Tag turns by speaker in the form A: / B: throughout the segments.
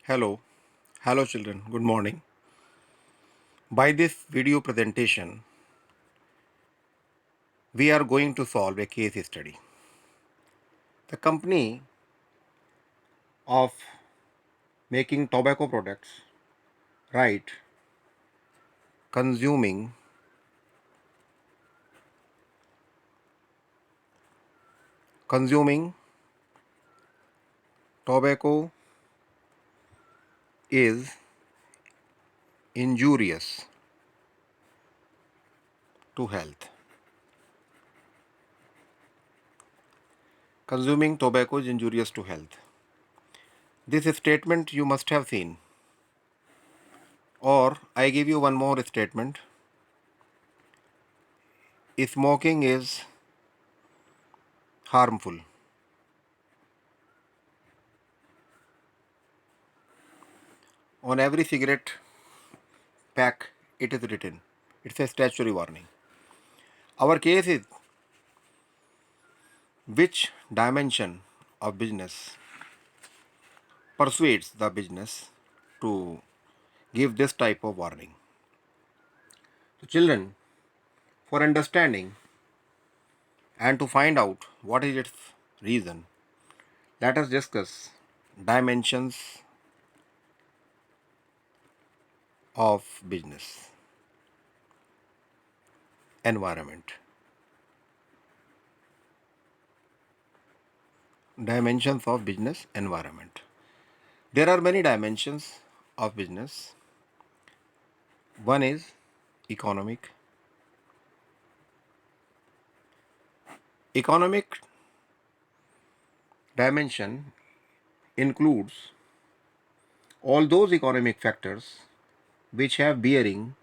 A: Hello children, good morning. By this video presentation, we are going to solve a case study. The company of making tobacco products, right, consuming consuming tobacco is injurious to health. Consuming tobacco is injurious to health. This statement you must have seen. Or I give you one more statement. Smoking is harmful. On every cigarette pack, it is written. It's a statutory warning. Our case is which dimension of business persuades the business to give this type of warning. So, children, for understanding and to find out what is its reason, let us discuss dimensions of business environment. Dimensions of business environment. There are many dimensions of business. One is economic. Economic dimension includes all those economic factors which have bearing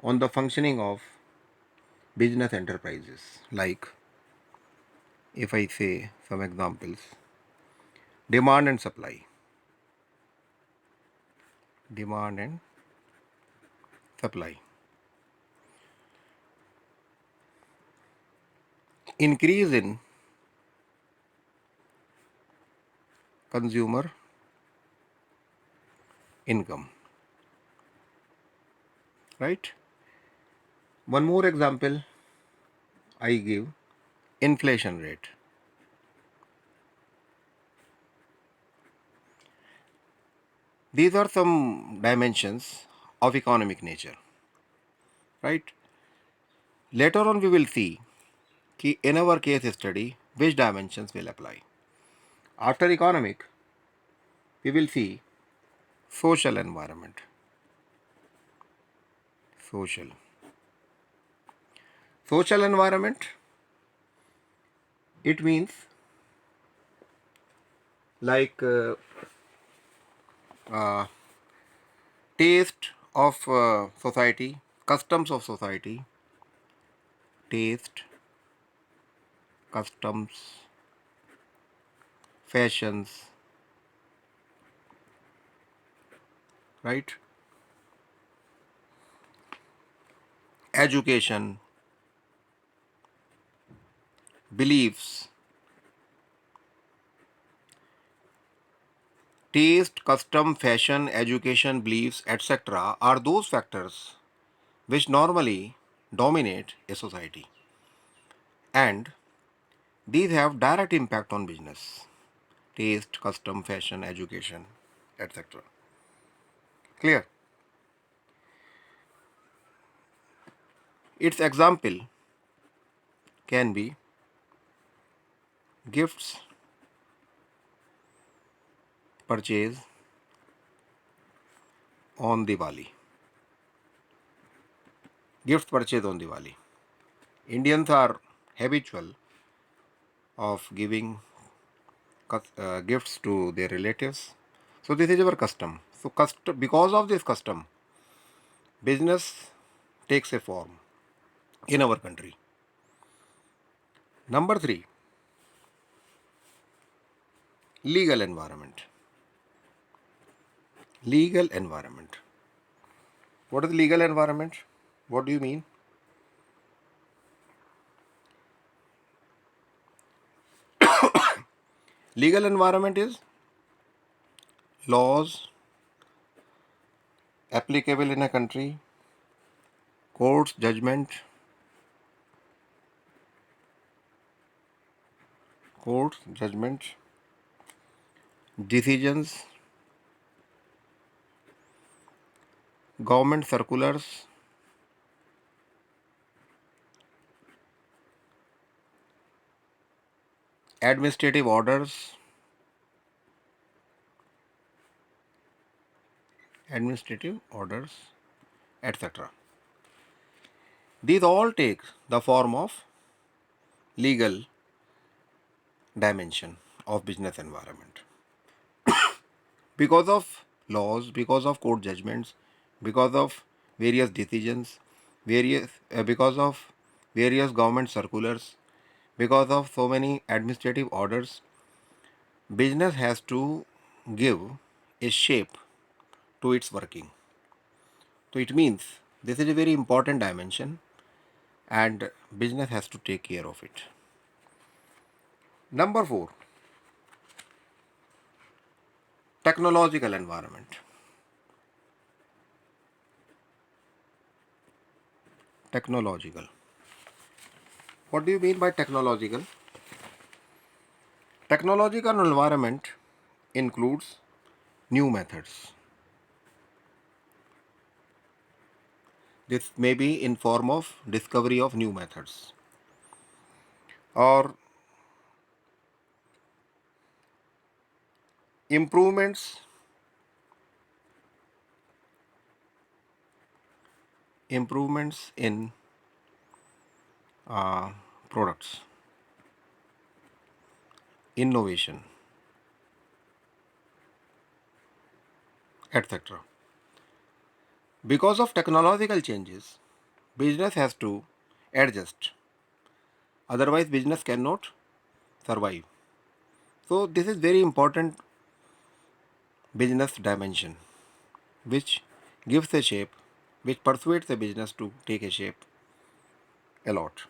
A: on the functioning of business enterprises. Like, if I say some examples, demand and supply. Demand and supply. Increase in consumer income. Right? One more example I give, inflation rate. These are some dimensions of economic nature. Right? Later on, we will see in our case study which dimensions will apply. After economic, we will see social environment. Social. Social environment, it means like uh, taste of society, customs of society, taste, customs, fashions, right? Education, beliefs, taste, custom, fashion, education, beliefs, etc. are those factors which normally dominate a society, and these have direct impact on business. Taste, custom, fashion, education, etc. Clear? Its example can be gifts purchased on Diwali. Gifts purchased on Diwali. Indians are habitual of giving gifts to their relatives. So this is our custom. So because of this custom, business takes a form in our country. Number three, legal environment. Legal environment. What is legal environment? What do you mean? Legal environment is laws, applicable in a country, courts, judgment, decisions, government circulars, administrative orders, administrative orders, etc. These all take the form of legal dimension of business environment. Because of laws, because of court judgments, because of various decisions, because of various government circulars, because of so many administrative orders, business has to give a shape to its working. So it means this is a very important dimension and business has to take care of it. Number 4, technological environment. Technological. What do you mean by technological? Technological environment includes new methods. This may be in form of discovery of new methods or improvements in uh, products, innovation, etc. Because of technological changes, business has to adjust. Otherwise, business cannot survive. So, this is very important business dimension, which gives a shape, which persuades the business to take a shape a lot.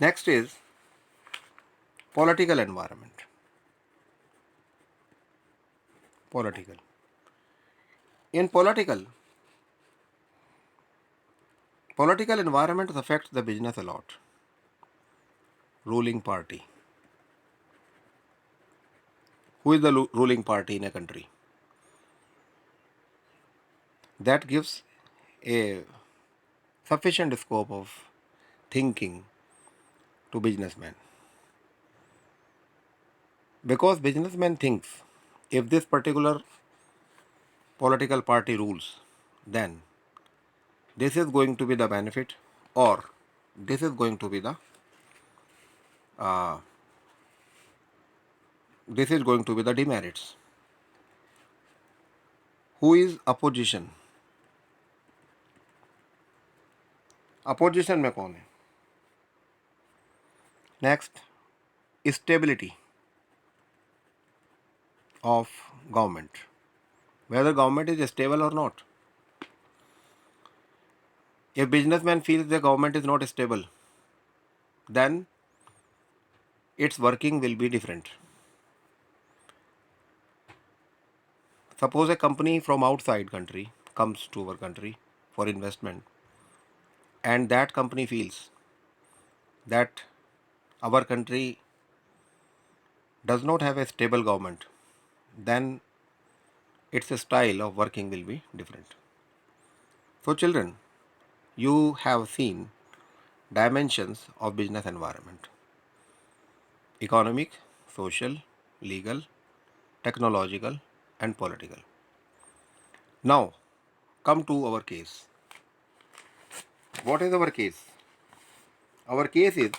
A: Next is political environment. Political. In political environment affects the business a lot. Ruling party. Who is the ruling party in a country? That gives a sufficient scope of thinking to businessmen. Because businessman thinks if this particular political party rules, then this is going to be the benefit or this is going to be the uh, demerits. Who is opposition? Opposition में कौन है? Next, stability of government, whether government is stable or not. If businessman feels the government is not stable, then its working will be different. Suppose a company from outside country comes to our country for investment and that company feels that our country does not have a stable government, then its style of working will be different. So children, you have seen dimensions of business environment: economic, social, legal, technological, and political. Now, come to our case. What is our case? Our case is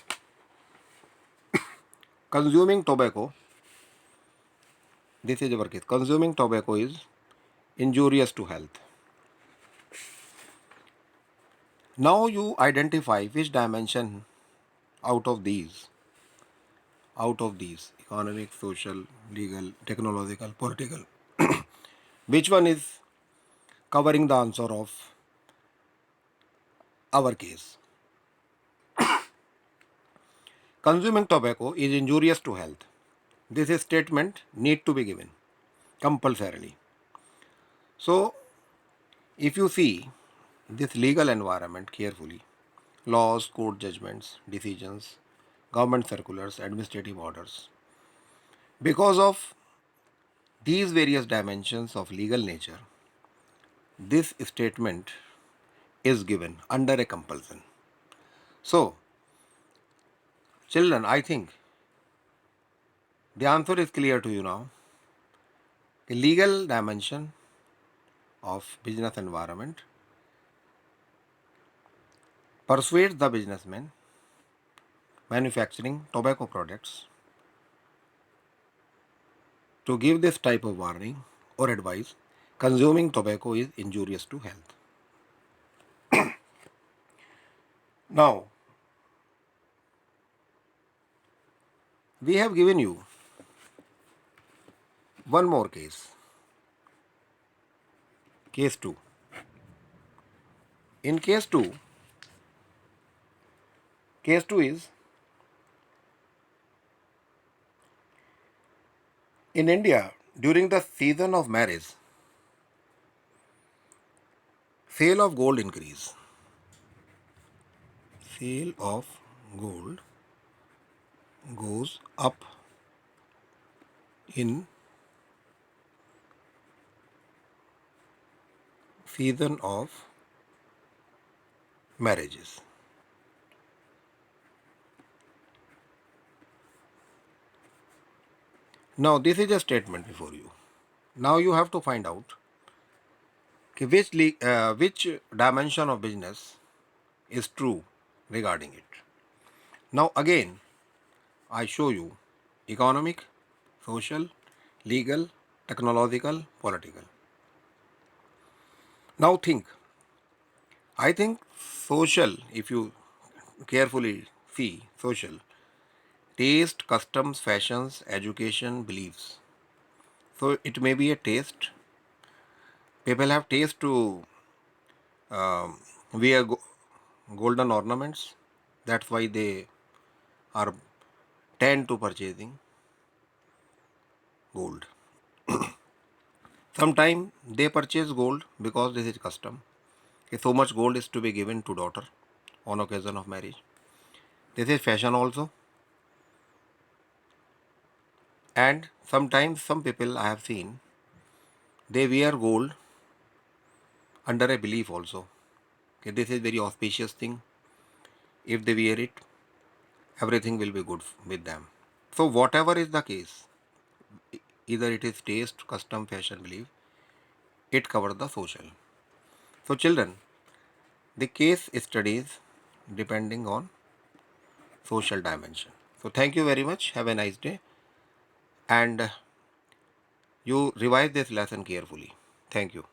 A: consuming tobacco. This is our case. Consuming tobacco is injurious to health. Now you identify which dimension out of these, economic, social, legal, technological, political, which one is covering the answer of our case. Consuming tobacco is injurious to health. This statement need to be given compulsorily. So, if you see this legal environment carefully, laws, court judgments, decisions, government circulars, administrative orders, because of these various dimensions of legal nature, this statement is given under a compulsion. So, children, I think the answer is clear to you now. The legal dimension of business environment persuades the businessman manufacturing tobacco products to give this type of warning or advice: consuming tobacco is injurious to health. Now, we have given you one more case, case 2. In case 2 is in India during the season of marriage, sale of gold increase. Sale of gold goes up in season of marriages. Now this is a statement before you. Now you have to find out which dimension of business is true regarding it. Now again, I show you economic, social, legal, technological, political. Now think. I think social, if you carefully see social, taste, customs, fashions, education, beliefs. So it may be a taste. People have taste to wear golden ornaments. That's why they are tend to purchasing gold. Sometimes they purchase gold because this is custom. Okay, so much gold is to be given to daughter on occasion of marriage. This is fashion also. And sometimes some people I have seen, they wear gold under a belief also. Okay, this is very auspicious thing. If they wear it, everything will be good with them. So whatever is the case, either it is taste, custom, fashion, belief, it covers the social. So children, the case studies depending on social dimension. So thank you very much. Have a nice day, and you revise this lesson carefully. Thank you.